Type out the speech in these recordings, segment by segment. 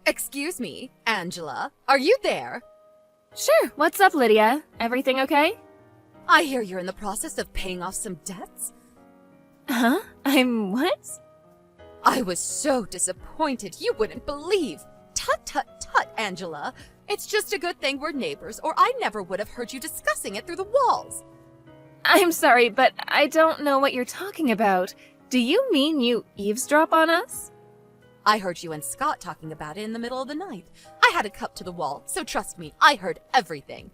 Excuse me, Angela. Are you there? Sure, what's up, Lydia? Everything okay? I hear you're in the process of paying off some debts. Huh? I'm what? I was so disappointed you wouldn't believe. Tut tut tut, Angela. It's just a good thing we're neighbors, or I never would have heard you discussing it through the walls. I'm sorry, but I don't know what you're talking about. Do you mean you eavesdrop on us? I heard you and Scott talking about it in the middle of the night. I had a cup to the wall, so trust me, I heard everything.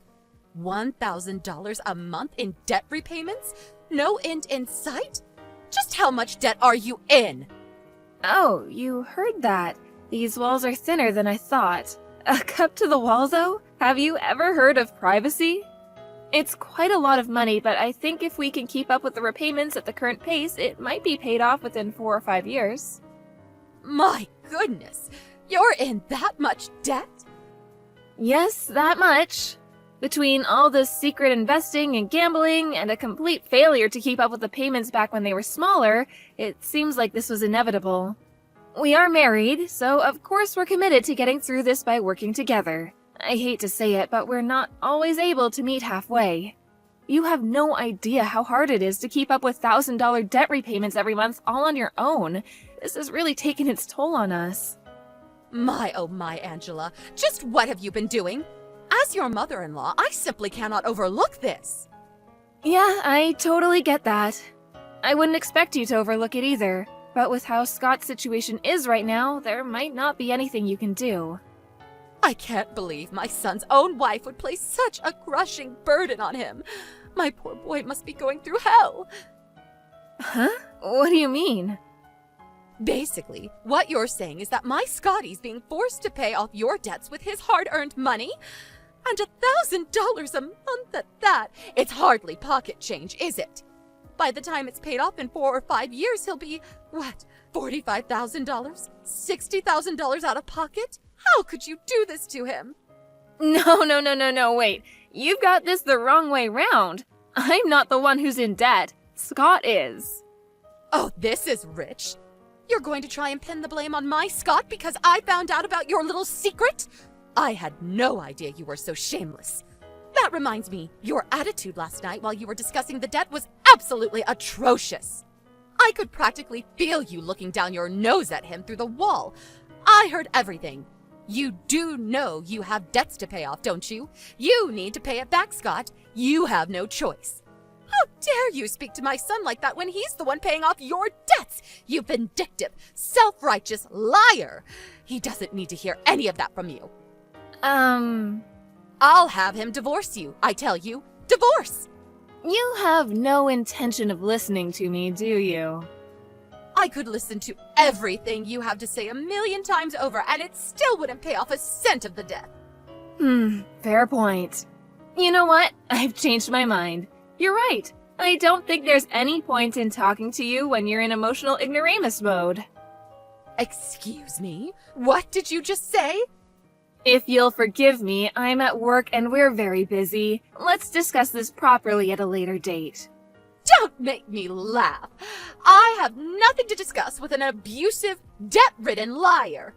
$1,000 a month in debt repayments? No end in sight? Just how much debt are you in? Oh, you heard that. These walls are thinner than I thought. A cup to the wall, though? Have you ever heard of privacy? It's quite a lot of money, but I think if we can keep up with the repayments at the current pace, it might be paid off within 4 or 5 years. My goodness, you're in that much debt? Yes, that much. Between all the secret investing and gambling and a complete failure to keep up with the payments back when they were smaller, it seems like this was inevitable. We are married, so of course we're committed to getting through this by working together. I hate to say it, but we're not always able to meet halfway. You have no idea how hard it is to keep up with $1,000 debt repayments every month all on your own. This has really taken its toll on us. My, oh my, Angela. Just what have you been doing? As your mother-in-law, I simply cannot overlook this. Yeah, I totally get that. I wouldn't expect you to overlook it either, but with how Scott's situation is right now, there might not be anything you can do. I can't believe my son's own wife would place such a crushing burden on him. My poor boy must be going through hell. Huh? What do you mean? Basically, what you're saying is that my Scotty's being forced to pay off your debts with his hard-earned money? And $1,000 a month at that. It's hardly pocket change, is it? By the time it's paid off in 4 or 5 years, he'll be, what, $45,000? $60,000 out of pocket? How could you do this to him? No, wait. You've got this the wrong way round. I'm not the one who's in debt. Scott is. Oh, this is rich. You're going to try and pin the blame on my Scott because I found out about your little secret? I had no idea you were so shameless. That reminds me, your attitude last night while you were discussing the debt was absolutely atrocious. I could practically feel you looking down your nose at him through the wall. I heard everything. You do know you have debts to pay off, don't you? You need to pay it back, Scott. You have no choice. How dare you speak to my son like that when he's the one paying off your debts? You vindictive, self-righteous liar. He doesn't need to hear any of that from you. I'll have him divorce you, I tell you. Divorce! You have no intention of listening to me, do you? I could listen to everything you have to say 1,000,000 times over, and it still wouldn't pay off a cent of the debt. Fair point. You know what? I've changed my mind. You're right. I don't think there's any point in talking to you when you're in emotional ignoramus mode. Excuse me? What did you just say? If you'll forgive me, I'm at work and we're very busy. Let's discuss this properly at a later date. Don't make me laugh. I have nothing to discuss with an abusive, debt-ridden liar.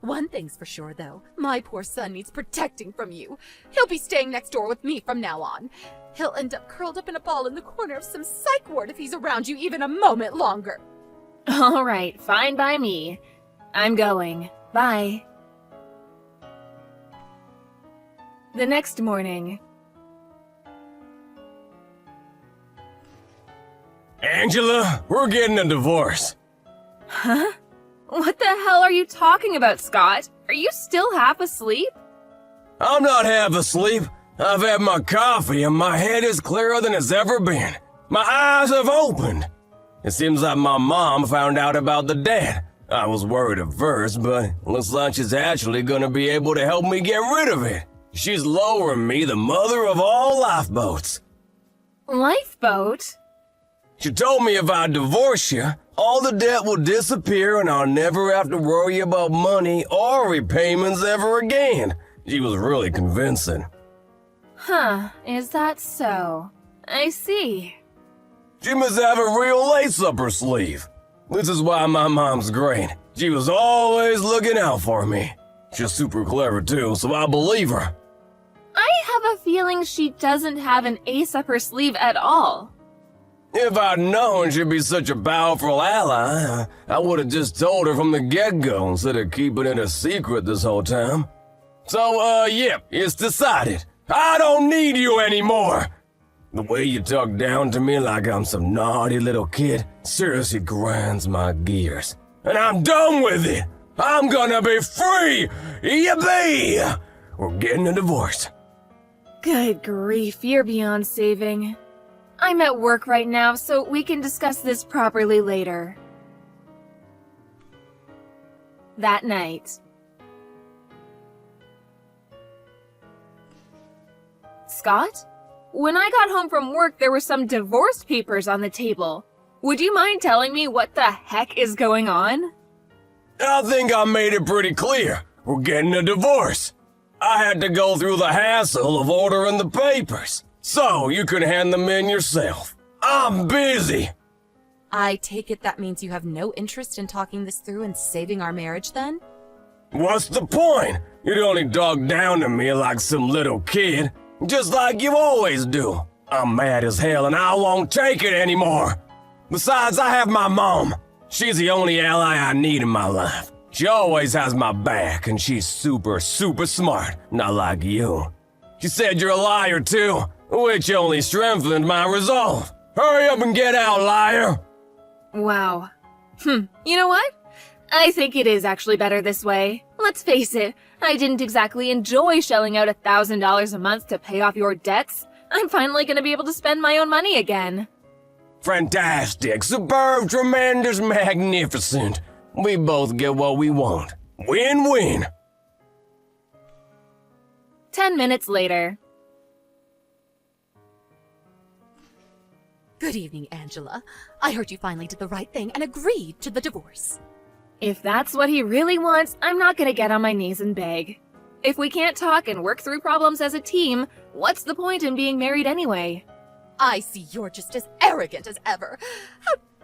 One thing's for sure, though. My poor son needs protecting from you. He'll be staying next door with me from now on. He'll end up curled up in a ball in the corner of some psych ward if he's around you even a moment longer. All right, fine by me. I'm going. Bye. The next morning. Angela, we're getting a divorce. Huh? What the hell are you talking about, Scott? Are you still half asleep? I'm not half asleep. I've had my coffee and my head is clearer than it's ever been. My eyes have opened. It seems like my mom found out about the debt. I was worried at first, but looks like she's actually gonna be able to help me get rid of it. She's lowering me the mother of all lifeboats. Lifeboat? She told me if I divorce you, all the debt will disappear and I'll never have to worry about money or repayments ever again. She was really convincing. Huh, is that so? I see. She must have a real lace up her sleeve. This is why my mom's great. She was always looking out for me. She's super clever too, so I believe her. I have a feeling she doesn't have an ace up her sleeve at all. If I'd known she'd be such a powerful ally, I would have just told her from the get-go instead of keeping it a secret this whole time. So, yep, it's decided. I don't need you anymore. The way you talk down to me like I'm some naughty little kid seriously grinds my gears. And I'm done with it. I'm gonna be free! Yippee! We're getting a divorce. Good grief, you're beyond saving. I'm at work right now, so we can discuss this properly later. That night. Scott? When I got home from work, there were some divorce papers on the table. Would you mind telling me what the heck is going on? I think I made it pretty clear. We're getting a divorce. I had to go through the hassle of ordering the papers, so you can hand them in yourself. I'm busy. I take it that means you have no interest in talking this through and saving our marriage then? What's the point? You'd only talk down to me like some little kid, just like you always do. I'm mad as hell and I won't take it anymore. Besides, I have my mom. She's the only ally I need in my life. She always has my back, and she's super smart, not like you. She said you're a liar too, which only strengthened my resolve. Hurry up and get out, liar! Wow. You know what? I think it is actually better this way. Let's face it, I didn't exactly enjoy shelling out $1,000 a month to pay off your debts. I'm finally gonna be able to spend my own money again. Fantastic, superb, tremendous, magnificent. We both get what we want. Win-win. 10 minutes later. Good evening, Angela. I heard you finally did the right thing and agreed to the divorce. If that's what he really wants, I'm not gonna get on my knees and beg. If we can't talk and work through problems as a team, what's the point in being married anyway? I see you're just as arrogant as ever.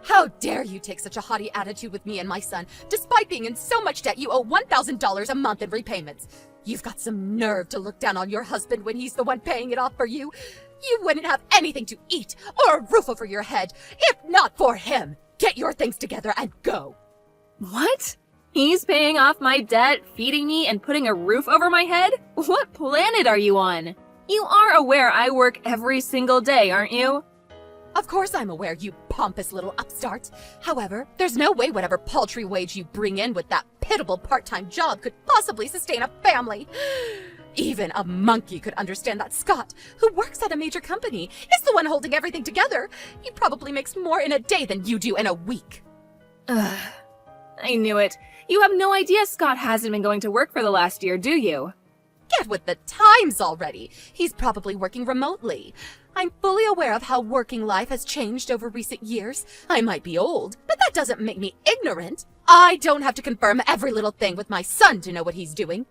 How dare you take such a haughty attitude with me and my son, despite being in so much debt you owe $1,000 a month in repayments. You've got some nerve to look down on your husband when he's the one paying it off for you. You wouldn't have anything to eat or a roof over your head if not for him. Get your things together and go. What? He's paying off my debt, feeding me, and putting a roof over my head? What planet are you on? You are aware I work every single day, aren't you? Of course I'm aware, you pompous little upstart. However, there's no way whatever paltry wage you bring in with that pitiable part-time job could possibly sustain a family. Even a monkey could understand that Scott, who works at a major company, is the one holding everything together. He probably makes more in a day than you do in a week. Ugh. I knew it. You have no idea Scott hasn't been going to work for the last year, do you? Get with the times already. He's probably working remotely. I'm fully aware of how working life has changed over recent years. I might be old, but that doesn't make me ignorant. I don't have to confirm every little thing with my son to know what he's doing.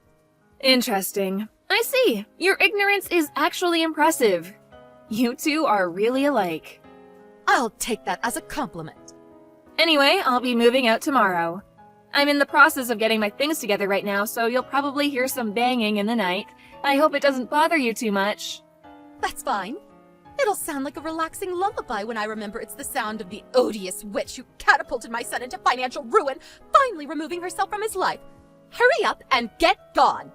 Interesting. I see. Your ignorance is actually impressive. You two are really alike. I'll take that as a compliment. Anyway, I'll be moving out tomorrow. I'm in the process of getting my things together right now, so you'll probably hear some banging in the night. I hope it doesn't bother you too much. That's fine. It'll sound like a relaxing lullaby when I remember it's the sound of the odious witch who catapulted my son into financial ruin, finally removing herself from his life. Hurry up and get gone.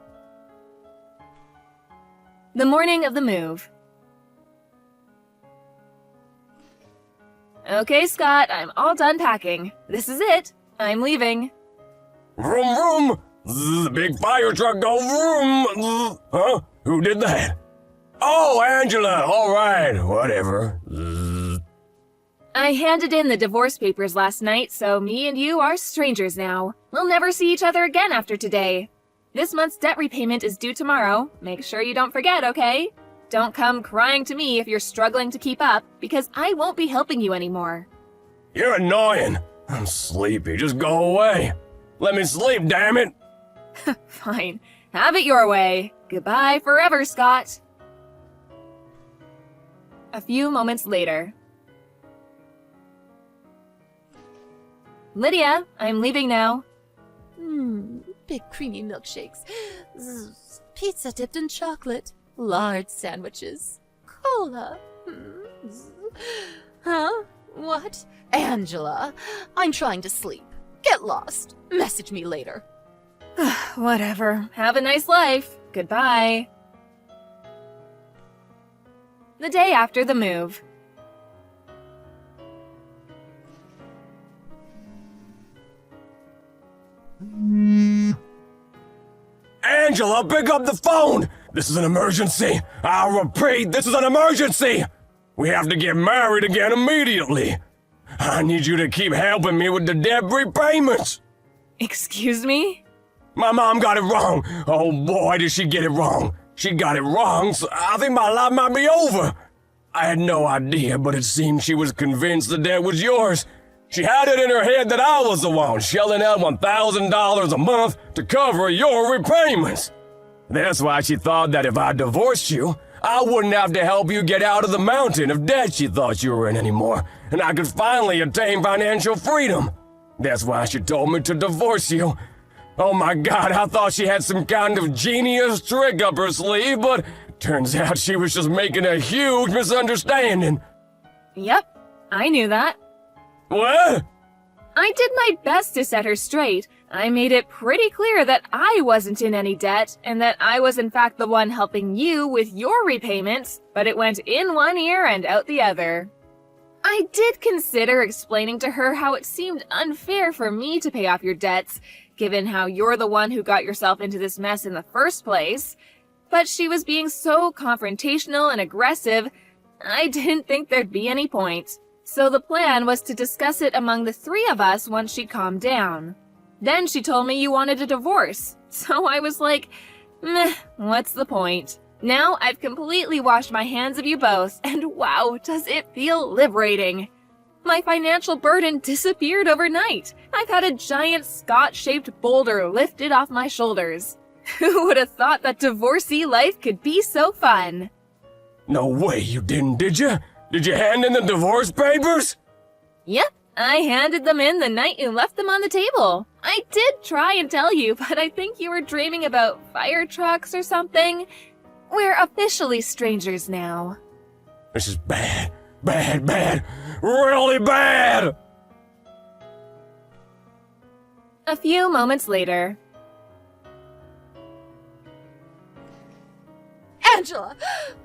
The morning of the move. Okay, Scott, I'm all done packing. This is it. I'm leaving. Vroom vroom! The big fire truck go vroom! Huh? Who did that? Oh, Angela! Alright, whatever. I handed in the divorce papers last night, so me and you are strangers now. We'll never see each other again after today. This month's debt repayment is due tomorrow. Make sure you don't forget, okay? Don't come crying to me if you're struggling to keep up, because I won't be helping you anymore. You're annoying. I'm sleepy. Just go away. Let me sleep, damn it. Fine. Have it your way. Goodbye forever, Scott. A few moments later. Lydia, I'm leaving now. big creamy milkshakes, pizza dipped in chocolate, large sandwiches, cola. Huh? What? Angela, I'm trying to sleep. Get lost. Message me later. Whatever. Have a nice life. Goodbye. The day after the move. Angela, pick up the phone! This is an emergency! I'll repeat, this is an emergency! We have to get married again immediately! I need you to keep helping me with the debt repayments! Excuse me? My mom got it wrong! Oh boy, did she get it wrong! She got it wrong, so I think my life might be over! I had no idea, but it seemed she was convinced the debt was yours. She had it in her head that I was the one shelling out $1,000 a month to cover your repayments. That's why she thought that if I divorced you, I wouldn't have to help you get out of the mountain of debt she thought you were in anymore, and I could finally attain financial freedom. That's why she told me to divorce you. Oh my God, I thought she had some kind of genius trick up her sleeve, but turns out she was just making a huge misunderstanding. Yep, I knew that. What? I did my best to set her straight. I made it pretty clear that I wasn't in any debt, and that I was in fact the one helping you with your repayments, but it went in one ear and out the other. I did consider explaining to her how it seemed unfair for me to pay off your debts, given how you're the one who got yourself into this mess in the first place, but she was being so confrontational and aggressive, I didn't think there'd be any point. So the plan was to discuss it among the three of us once she calmed down. Then she told me you wanted a divorce, so I was like, meh, what's the point? Now I've completely washed my hands of you both, and wow, does it feel liberating. My financial burden disappeared overnight. I've had a giant Scott-shaped boulder lifted off my shoulders. Who would have thought that divorcee life could be so fun? No way you didn't, did you? Did you hand in the divorce papers? Yep, I handed them in the night you left them on the table. I did try and tell you, but I think you were dreaming about fire trucks or something. We're officially strangers now. This is bad, bad, bad, really bad! A few moments later. Angela,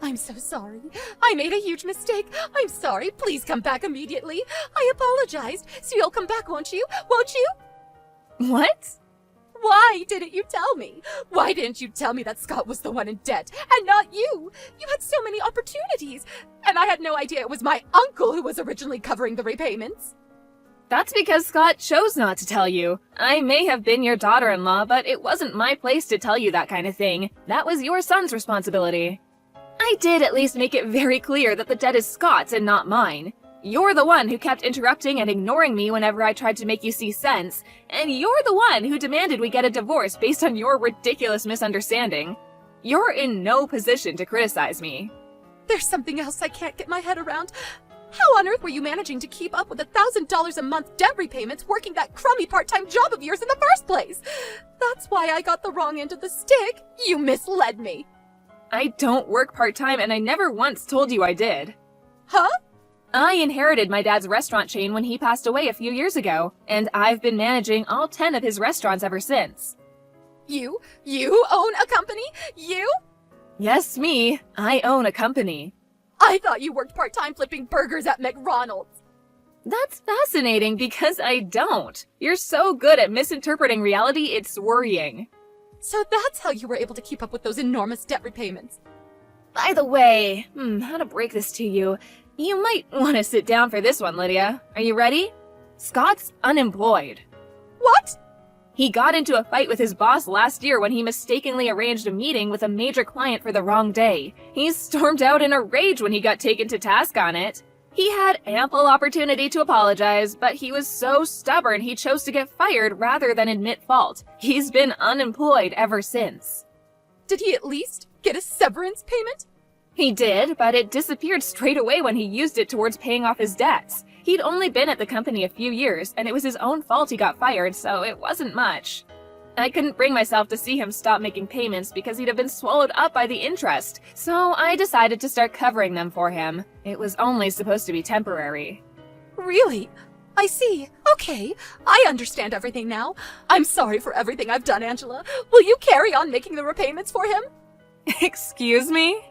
I'm so sorry. I made a huge mistake. I'm sorry. Please come back immediately. I apologized. So you'll come back, won't you? Won't you? What? Why didn't you tell me? Why didn't you tell me that Scott was the one in debt and not you? You had so many opportunities, and I had no idea it was my uncle who was originally covering the repayments. That's because Scott chose not to tell you. I may have been your daughter-in-law, but it wasn't my place to tell you that kind of thing. That was your son's responsibility. I did at least make it very clear that the debt is Scott's and not mine. You're the one who kept interrupting and ignoring me whenever I tried to make you see sense, and you're the one who demanded we get a divorce based on your ridiculous misunderstanding. You're in no position to criticize me. There's something else I can't get my head around. How on earth were you managing to keep up with $1,000 a month debt repayments working that crummy part-time job of yours in the first place? That's why I got the wrong end of the stick. You misled me. I don't work part-time, and I never once told you I did. Huh? I inherited my dad's restaurant chain when he passed away a few years ago, and I've been managing all 10 of his restaurants ever since. You own a company? You? Yes, me. I own a company. I thought you worked part-time flipping burgers at McDonald's. That's fascinating because I don't. You're so good at misinterpreting reality, it's worrying. So that's how you were able to keep up with those enormous debt repayments. By the way, how to break this to you. You might want to sit down for this one, Lydia. Are you ready? Scott's unemployed. What? He got into a fight with his boss last year when he mistakenly arranged a meeting with a major client for the wrong day. He stormed out in a rage when he got taken to task on it. He had ample opportunity to apologize, but he was so stubborn he chose to get fired rather than admit fault. He's been unemployed ever since. Did he at least get a severance payment? He did, but it disappeared straight away when he used it towards paying off his debts. He'd only been at the company a few years, and it was his own fault he got fired, so it wasn't much. I couldn't bring myself to see him stop making payments because he'd have been swallowed up by the interest, so I decided to start covering them for him. It was only supposed to be temporary. Really? I see. Okay, I understand everything now. I'm sorry for everything I've done, Angela. Will you carry on making the repayments for him? Excuse me?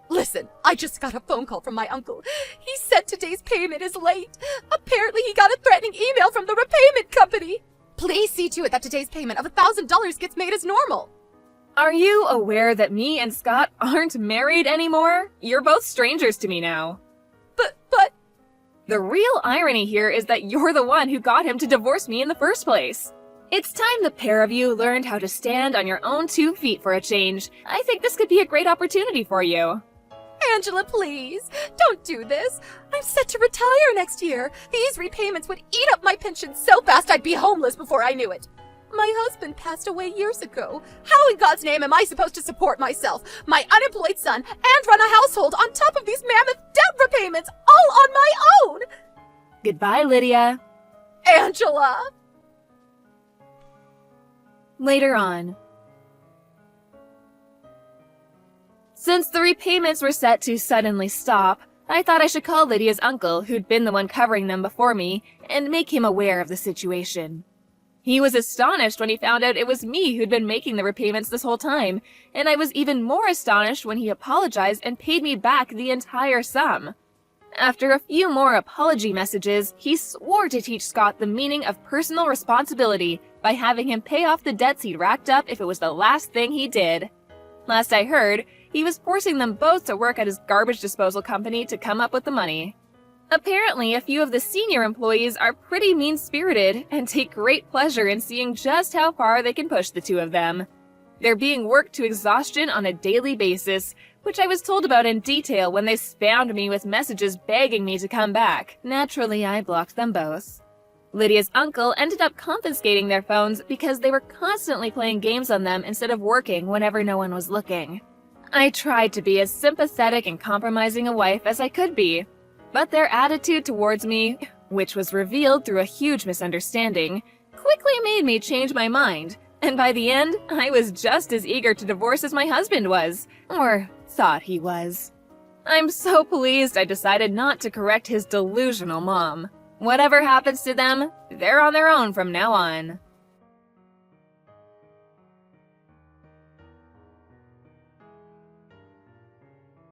Listen, I just got a phone call from my uncle. He said today's payment is late. Apparently he got a threatening email from the repayment company. Please see to it that today's payment of $1,000 gets made as normal. Are you aware that me and Scott aren't married anymore? You're both strangers to me now. But... The real irony here is that you're the one who got him to divorce me in the first place. It's time the pair of you learned how to stand on your own 2 feet for a change. I think this could be a great opportunity for you. Angela, please, don't do this. I'm set to retire next year. These repayments would eat up my pension so fast I'd be homeless before I knew it. My husband passed away years ago. How in God's name am I supposed to support myself, my unemployed son, and run a household on top of these mammoth debt repayments all on my own? Goodbye, Lydia. Angela! Later on. Since the repayments were set to suddenly stop, I thought I should call Lydia's uncle, who'd been the one covering them before me, and make him aware of the situation. He was astonished when he found out it was me who'd been making the repayments this whole time, and I was even more astonished when he apologized and paid me back the entire sum. After a few more apology messages, he swore to teach Scott the meaning of personal responsibility by having him pay off the debts he'd racked up if it was the last thing he did. Last I heard, he was forcing them both to work at his garbage disposal company to come up with the money. Apparently, a few of the senior employees are pretty mean-spirited and take great pleasure in seeing just how far they can push the two of them. They're being worked to exhaustion on a daily basis, which I was told about in detail when they spammed me with messages begging me to come back. Naturally, I blocked them both. Lydia's uncle ended up confiscating their phones because they were constantly playing games on them instead of working whenever no one was looking. I tried to be as sympathetic and compromising a wife as I could be, but their attitude towards me, which was revealed through a huge misunderstanding, quickly made me change my mind, and by the end, I was just as eager to divorce as my husband was, or thought he was. I'm so pleased I decided not to correct his delusional mom. Whatever happens to them, they're on their own from now on.